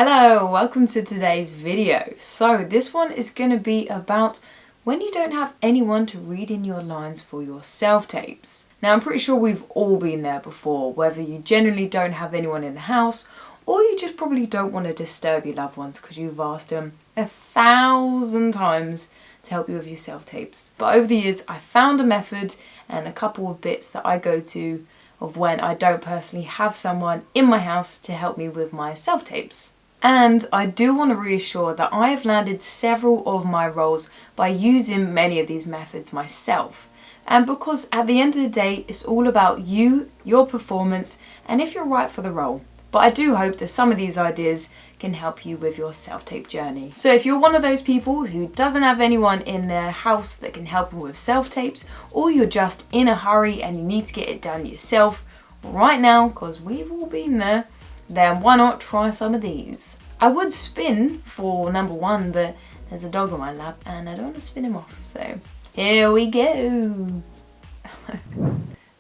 Hello, welcome to today's video. So this one is going to be about when you don't have anyone to read in your lines for your self-tapes. Now I'm pretty sure we've all been there before, whether you generally don't have anyone in the house or you just probably don't want to disturb your loved ones because you've asked them 1,000 times to help you with your self-tapes. But over the years I found a method and a couple of bits that I go to of when I don't personally have someone in my house to help me with my self-tapes. And I do want to reassure that I have landed several of my roles by using many of these methods myself. And because at the end of the day, it's all about you, your performance, and if you're right for the role. But I do hope that some of these ideas can help you with your self-tape journey. So if you're one of those people who doesn't have anyone in their house that can help them with self-tapes, or you're just in a hurry and you need to get it done yourself right now, because we've all been there, then why not try some of these? I would spin for number one, but there's a dog on my lap and I don't want to spin him off, so here we go.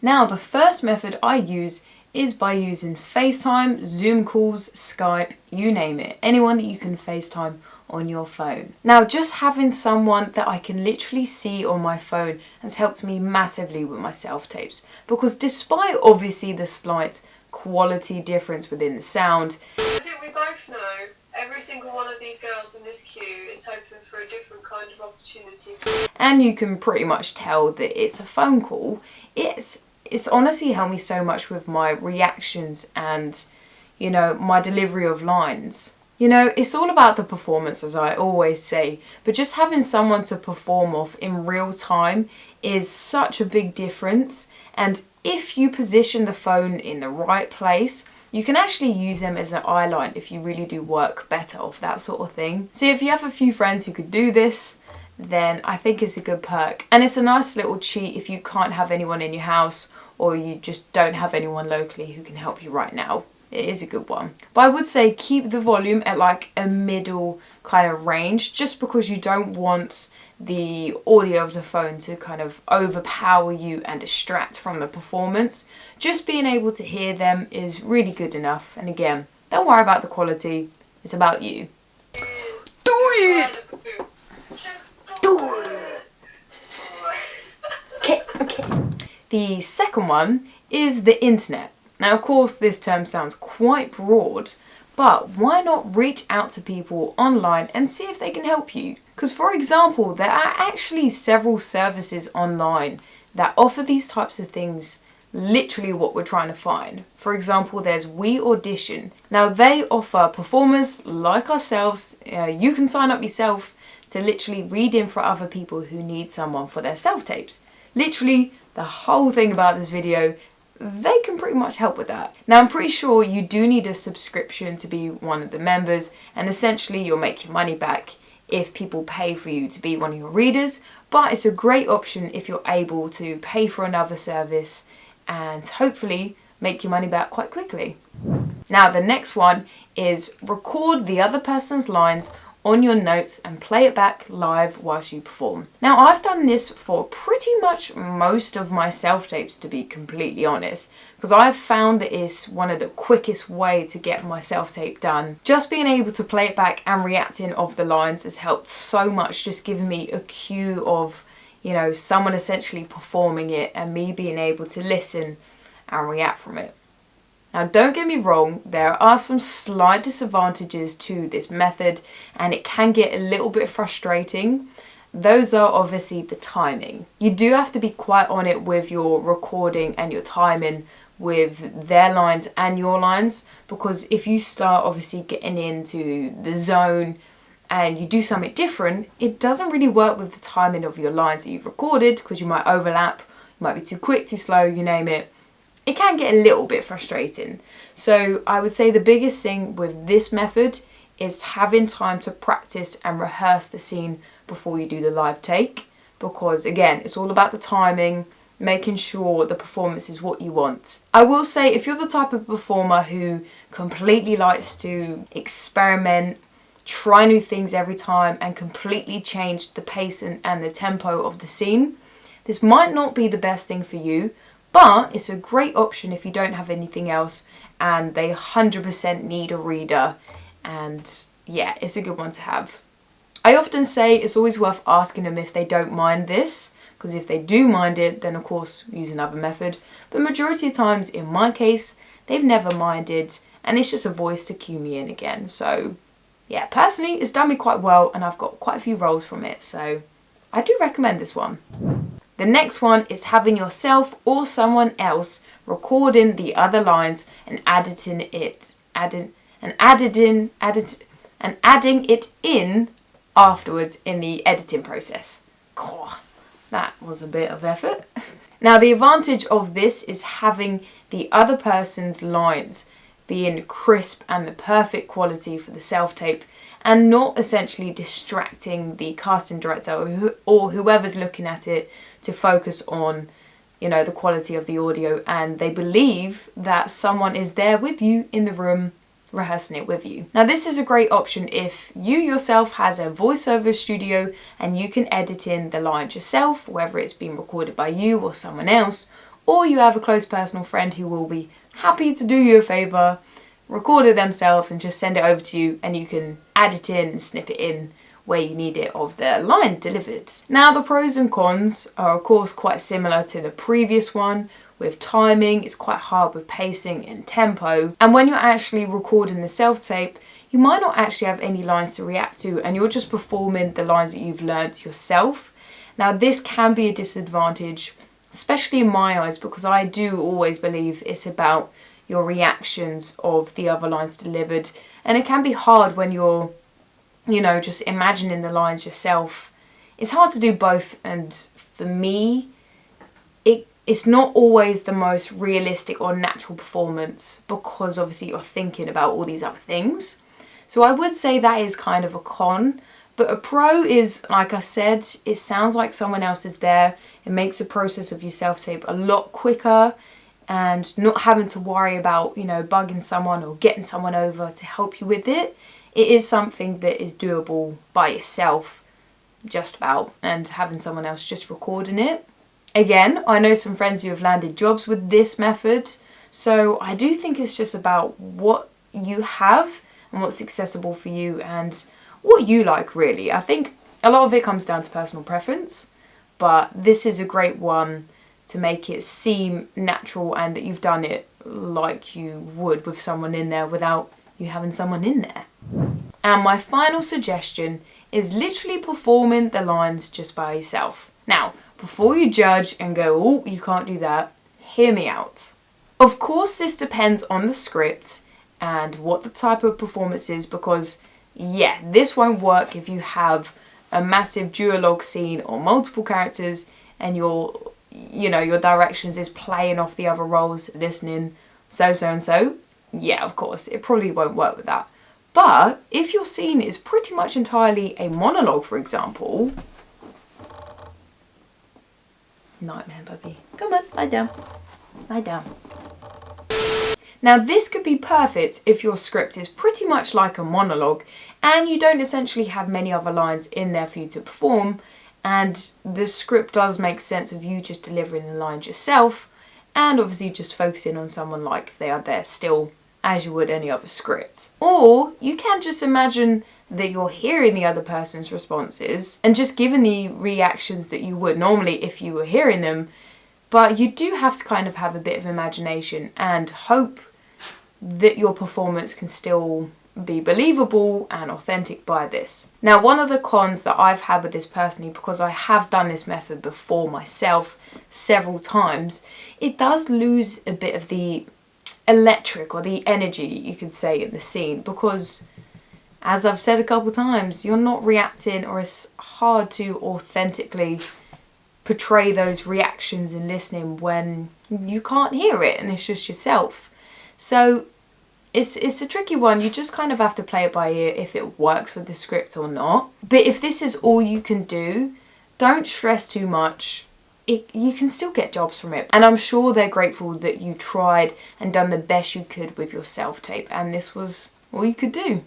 Now the first method I use is by using FaceTime, Zoom calls, Skype, you name it, anyone that you can FaceTime on your phone. Now just having someone that I can literally see on my phone has helped me massively with my self-tapes, because despite obviously the slight quality difference within the sound, I think we both know every single one of these girls in this queue is hoping for a different kind of opportunity. And you can pretty much tell that it's a phone call. It's honestly helped me so much with my reactions and, you know, my delivery of lines. You know, it's all about the performance, as I always say, but just having someone to perform off in real time is such a big difference. And if you position the phone in the right place, you can actually use them as an eye line if you really do work better off that sort of thing. So if you have a few friends who could do this, then I think it's a good perk. And it's a nice little cheat if you can't have anyone in your house or you just don't have anyone locally who can help you right now. It is a good one. But I would say keep the volume at like a middle kind of range, just because you don't want the audio of the phone to kind of overpower you and distract from the performance. Just being able to hear them is really good enough. And again, don't worry about the quality, it's about you. Do it! Do it! Okay. The second one is the internet. Now, of course, this term sounds quite broad, but why not reach out to people online and see if they can help you? Because, for example, there are actually several services online that offer these types of things, literally what we're trying to find. For example, there's We Audition. Now, they offer performers like ourselves, you can sign up yourself to literally read in for other people who need someone for their self-tapes. Literally, the whole thing about this video, they can pretty much help with that. Now I'm pretty sure you do need a subscription to be one of the members, and essentially you'll make your money back if people pay for you to be one of your readers, but it's a great option if you're able to pay for another service and hopefully make your money back quite quickly. Now the next one is record the other person's lines on your notes and play it back live whilst you perform. Now I've done this for pretty much most of my self-tapes, to be completely honest, because I've found that it's one of the quickest way to get my self-tape done. Just being able to play it back and reacting of the lines has helped so much, just giving me a cue of, you know, someone essentially performing it and me being able to listen and react from it. Now don't get me wrong, there are some slight disadvantages to this method and it can get a little bit frustrating. Those are obviously the timing. You do have to be quite on it with your recording and your timing with their lines and your lines, because if you start obviously getting into the zone and you do something different, it doesn't really work with the timing of your lines that you've recorded, because you might overlap, you might be too quick, too slow, you name it. It can get a little bit frustrating. So I would say the biggest thing with this method is having time to practice and rehearse the scene before you do the live take, because again, it's all about the timing, making sure the performance is what you want. I will say, if you're the type of performer who completely likes to experiment, try new things every time and completely change the pace and the tempo of the scene, this might not be the best thing for you. But it's a great option if you don't have anything else and they 100% need a reader and yeah, it's a good one to have. I often say it's always worth asking them if they don't mind this, because if they do mind it, then of course use another method. But majority of times in my case, they've never minded, and it's just a voice to cue me in again. So yeah, personally it's done me quite well, and I've got quite a few roles from it, so I do recommend this one. The next one is having yourself or someone else recording the other lines and adding it in afterwards in the editing process. That was a bit of effort. Now, the advantage of this is having the other person's lines being crisp and the perfect quality for the self-tape, and not essentially distracting the casting director or whoever's looking at it to focus on, you know, the quality of the audio, and they believe that someone is there with you in the room rehearsing it with you. Now, this is a great option if you yourself has a voiceover studio and you can edit in the lines yourself, whether it's been recorded by you or someone else, or you have a close personal friend who will be happy to do you a favour, record it themselves and just send it over to you, and you can add it in and snip it in where you need it of the line delivered. Now, the pros and cons are of course quite similar to the previous one. With timing, it's quite hard with pacing and tempo, and when you're actually recording the self-tape, you might not actually have any lines to react to, and you're just performing the lines that you've learned yourself. Now, this can be a disadvantage, especially in my eyes, because I do always believe it's about your reactions of the other lines delivered, and it can be hard when you're, you know, just imagining the lines yourself. It's hard to do both, and for me, it's not always the most realistic or natural performance, because obviously you're thinking about all these other things. So I would say that is kind of a con, but a pro is, like I said, it sounds like someone else is there. It makes the process of your self-tape a lot quicker, and not having to worry about, you know, bugging someone or getting someone over to help you with it. It is something that is doable by yourself, just about, and having someone else just recording it. Again, I know some friends who have landed jobs with this method, so I do think it's just about what you have and what's accessible for you and what you like, really. I think a lot of it comes down to personal preference, but this is a great one to make it seem natural and that you've done it like you would with someone in there without you having someone in there. And my final suggestion is literally performing the lines just by yourself. Now, before you judge and go, oh, you can't do that, hear me out. Of course, this depends on the script and what the type of performance is, because yeah, this won't work if you have a massive duologue scene or multiple characters and your directions is playing off the other roles, listening, so and so. Yeah, of course, it probably won't work with that. But if your scene is pretty much entirely a monologue, for example, nightmare, baby. Come on, lie down. Lie down. Now, this could be perfect if your script is pretty much like a monologue and you don't essentially have many other lines in there for you to perform, and the script does make sense of you just delivering the lines yourself and obviously just focusing on someone like they are there still as you would any other script. Or you can just imagine that you're hearing the other person's responses and just giving the reactions that you would normally if you were hearing them, but you do have to kind of have a bit of imagination and hope that your performance can still be believable and authentic by this. Now, one of the cons that I've had with this personally, because I have done this method before myself several times, it does lose a bit of the electric or the energy, you could say, in the scene, because as I've said a couple times, you're not reacting, or it's hard to authentically portray those reactions and listening when you can't hear it and it's just yourself. So it's a tricky one. You just kind of have to play it by ear if it works with the script or not. But if this is all you can do, don't stress too much. You can still get jobs from it. And I'm sure they're grateful that you tried and done the best you could with your self-tape, and this was all you could do.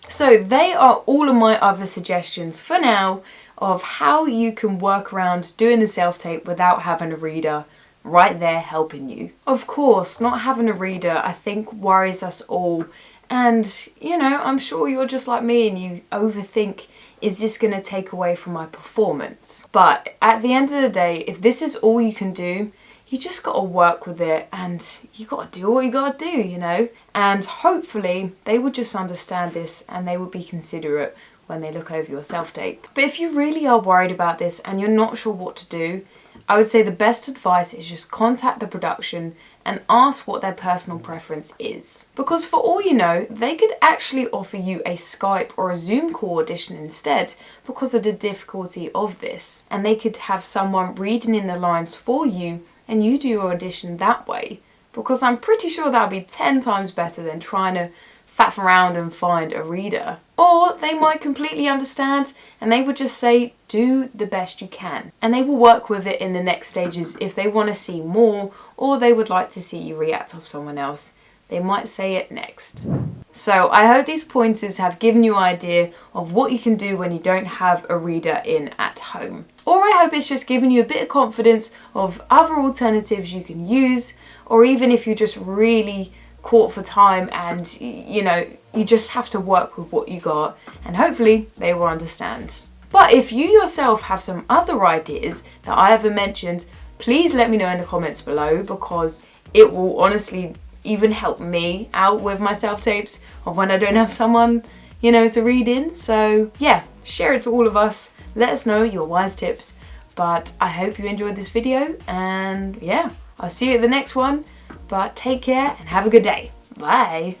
So they are all of my other suggestions for now of how you can work around doing the self-tape without having a reader right there helping you. Of course, not having a reader, I think, worries us all, And, you know, I'm sure you're just like me and you overthink, is this going to take away from my performance? But at the end of the day, if this is all you can do, you just got to work with it and you got to do what you got to do, you know? And hopefully they would just understand this and they would be considerate when they look over your self-tape. But if you really are worried about this and you're not sure what to do, I would say the best advice is just contact the production and ask what their personal preference is. Because for all you know, they could actually offer you a Skype or a Zoom call audition instead because of the difficulty of this. And they could have someone reading in the lines for you and you do your audition that way. Because I'm pretty sure that would be 10 times better than trying to faff around and find a reader. Or they might completely understand and they would just say, do the best you can. And they will work with it in the next stages if they want to see more or they would like to see you react off someone else. They might say it next. So I hope these pointers have given you an idea of what you can do when you don't have a reader in at home. Or I hope it's just given you a bit of confidence of other alternatives you can use, or even if you're just really caught for time and, you know, you just have to work with what you got and hopefully they will understand. But if you yourself have some other ideas that I haven't mentioned, please let me know in the comments below because it will honestly even help me out with my self-tapes of when I don't have someone, you know, to read in. So yeah, share it to all of us. Let us know your wise tips. But I hope you enjoyed this video and yeah, I'll see you at the next one. But take care and have a good day. Bye.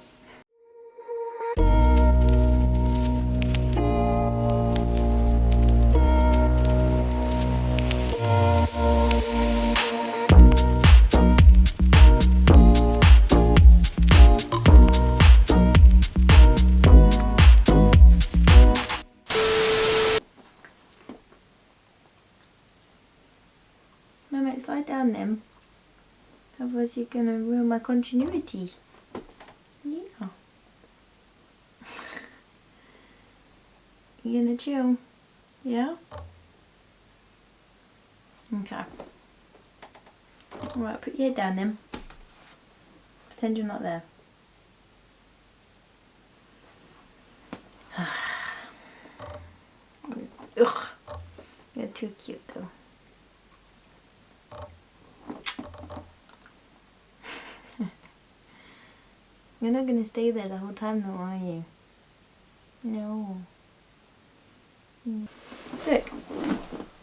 Mama, slide down then. Otherwise you're gonna ruin my continuity. Yeah. You gonna chill? Yeah? Okay. Alright, put your head down then. Pretend you're not there. Ugh. You're too cute though. You're not going to stay there the whole time though, are you? No. Sick.